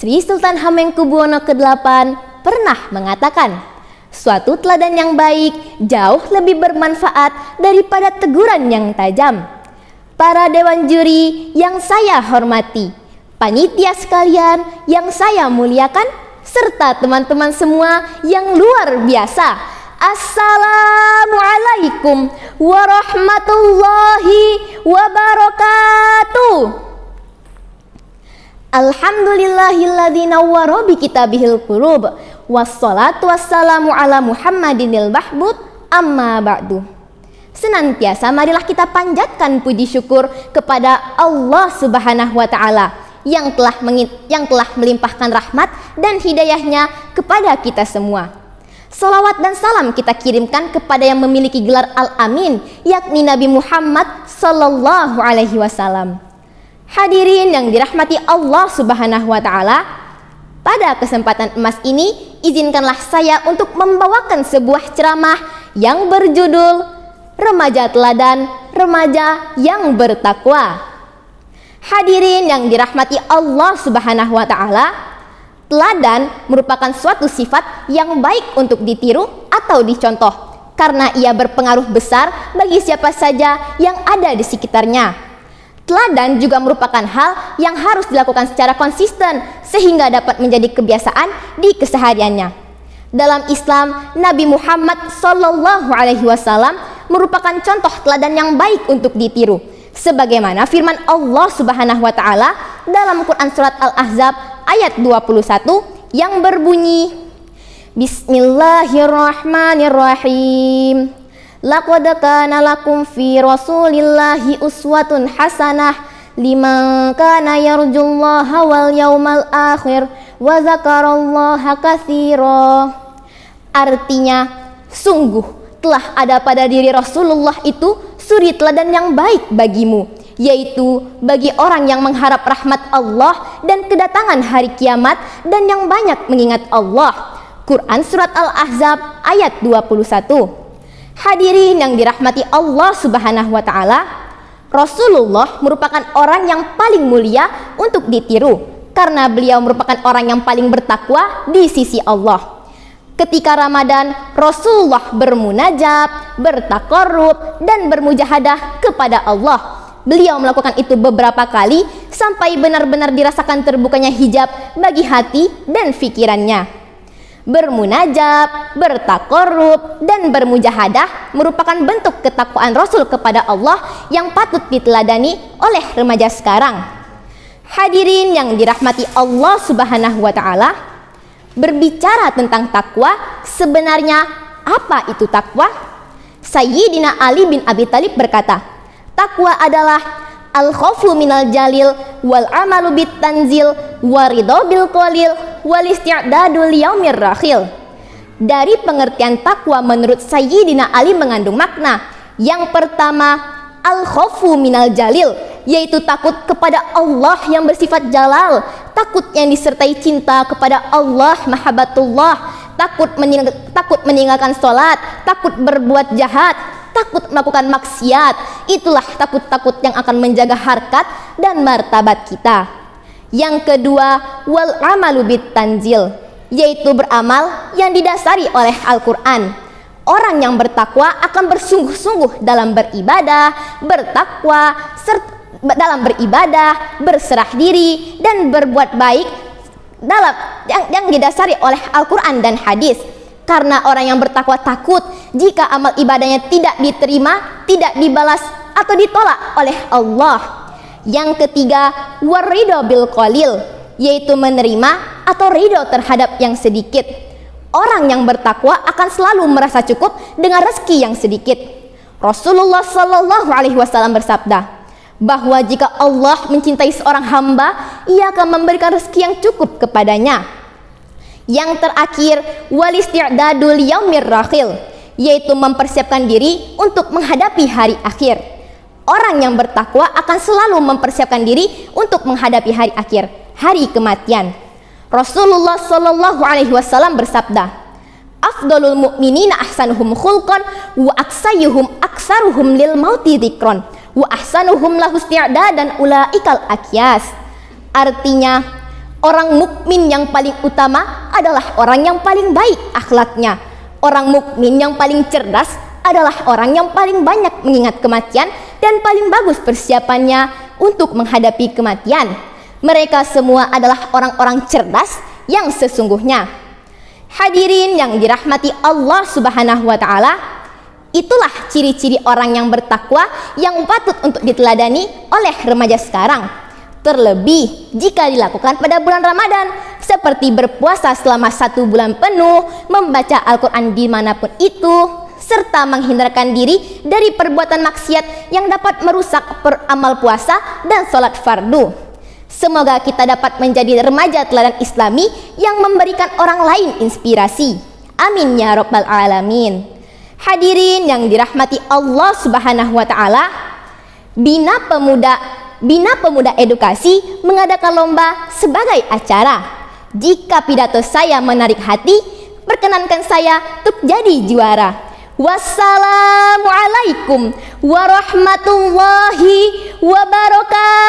Sri Sultan Hamengkubuwono ke-8 pernah mengatakan, suatu teladan yang baik jauh lebih bermanfaat daripada teguran yang tajam. Para dewan juri yang saya hormati, panitia sekalian yang saya muliakan, serta teman-teman semua yang luar biasa. Assalamualaikum warahmatullahi wabarakatuh. Alhamdulillahilladzi nawwara bi kitabihil qulub. Wassalatu wassalamu ala Muhammadinil mahmud, amma ba'du. Senantiasa marilah kita panjatkan puji syukur kepada Allah Subhanahu wa taala yang telah melimpahkan rahmat dan hidayahnya kepada kita semua. Salawat dan salam kita kirimkan kepada yang memiliki gelar Al-Amin, yakni Nabi Muhammad sallallahu alaihi wasallam. Hadirin yang dirahmati Allah Subhanahu wa taala, pada kesempatan emas ini izinkanlah saya untuk membawakan sebuah ceramah yang berjudul Remaja Teladan, Remaja yang Bertakwa. Hadirin yang dirahmati Allah Subhanahu wa taala, teladan merupakan suatu sifat yang baik untuk ditiru atau dicontoh karena ia berpengaruh besar bagi siapa saja yang ada di sekitarnya. Teladan juga merupakan hal yang harus dilakukan secara konsisten sehingga dapat menjadi kebiasaan di kesehariannya. Dalam Islam, Nabi Muhammad sallallahu alaihi wasallam merupakan contoh teladan yang baik untuk ditiru. Sebagaimana firman Allah Subhanahu wa taala dalam Quran surat Al-Ahzab ayat 21 yang berbunyi, Bismillahirrahmanirrahim. Laqad kana lakum fi Rasulillahi uswatun hasanah liman kana yarjullaha wal yawmal akhir wa zakarallaha katsira. Artinya, sungguh telah ada pada diri Rasulullah itu suri teladan yang baik bagimu, yaitu bagi orang yang mengharap rahmat Allah dan kedatangan hari kiamat dan yang banyak mengingat Allah. Quran surat Al-Ahzab ayat 21. Hadirin yang dirahmati Allah Subhanahu wa taala, Rasulullah merupakan orang yang paling mulia untuk ditiru karena beliau merupakan orang yang paling bertakwa di sisi Allah. Ketika Ramadan, Rasulullah bermunajat, bertaqarrub, dan bermujahadah kepada Allah. Beliau melakukan itu beberapa kali sampai benar-benar dirasakan terbukanya hijab bagi hati dan pikirannya. Bermunajat, bertaqarrub, dan bermujahadah merupakan bentuk ketakwaan Rasul kepada Allah yang patut diteladani oleh remaja sekarang. Hadirin yang dirahmati Allah Subhanahu wa taala, berbicara tentang takwa, sebenarnya apa itu takwa? Sayyidina Ali bin Abi Thalib berkata, takwa adalah al-khawfu minal jalil wal amalu bit tanzil waridho bil qalil wal isti'dadu liyaumir rakhil. Dari pengertian takwa menurut Sayyidina Ali mengandung makna. Yang pertama, al-khawfu minal jalil, yaitu takut kepada Allah yang bersifat jalal, takut yang disertai cinta kepada Allah, mahabbatullah, takut meninggalkan sholat, takut berbuat jahat, takut melakukan maksiat. Itulah takut-takut yang akan menjaga harkat dan martabat kita. Yang kedua, wal amalu bit tanzil, yaitu beramal yang didasari oleh Al-Quran. Orang yang bertakwa akan bersungguh-sungguh dalam beribadah, bertakwa, dalam beribadah, berserah diri, dan berbuat baik dalam yang didasari oleh Al-Quran dan hadis. Karena orang yang bertakwa takut jika amal ibadahnya tidak diterima, tidak dibalas, atau ditolak oleh Allah. Yang ketiga, waridho bil qalil, yaitu menerima atau ridho terhadap yang sedikit. Orang yang bertakwa akan selalu merasa cukup dengan rezeki yang sedikit. Rasulullah sallallahu alaihi wasallam bersabda bahwa jika Allah mencintai seorang hamba, ia akan memberikan rezeki yang cukup kepadanya. Yang terakhir, wal isti'dadu liyaumir rakhil, yaitu mempersiapkan diri untuk menghadapi hari akhir. Orang yang bertakwa akan selalu mempersiapkan diri untuk menghadapi hari akhir, hari kematian. Rasulullah sallallahu alaihi wasallam bersabda, afdalul mu'minina ahsanuhum khulqan wa aksayuhum aksaruhum lil mauti dzikron wa ahsanuhum lahu isti'dadan ulaikal akyas. Artinya, Orang mukmin yang paling utama adalah orang yang paling baik akhlaknya. Orang mukmin yang paling cerdas adalah orang yang paling banyak mengingat kematian dan paling bagus persiapannya untuk menghadapi kematian. Mereka semua adalah orang-orang cerdas yang sesungguhnya. Hadirin yang dirahmati Allah Subhanahu wa taala, itulah ciri-ciri orang yang bertakwa yang patut untuk diteladani oleh remaja sekarang. Terlebih jika dilakukan pada bulan Ramadan, seperti berpuasa selama 1 bulan penuh, membaca Al-Quran dimanapun itu, serta menghindarkan diri dari perbuatan maksiat yang dapat merusak peramal puasa dan sholat fardu. Semoga kita dapat menjadi remaja teladan Islami yang memberikan orang lain inspirasi. Amin ya rabbal alamin. Hadirin yang dirahmati Allah Subhanahu wa taala, Bina Pemuda Edukasi mengadakan lomba sebagai acara. Jika pidato saya menarik hati, perkenankan saya untuk jadi juara. Wassalamualaikum warahmatullahi wabarakatuh.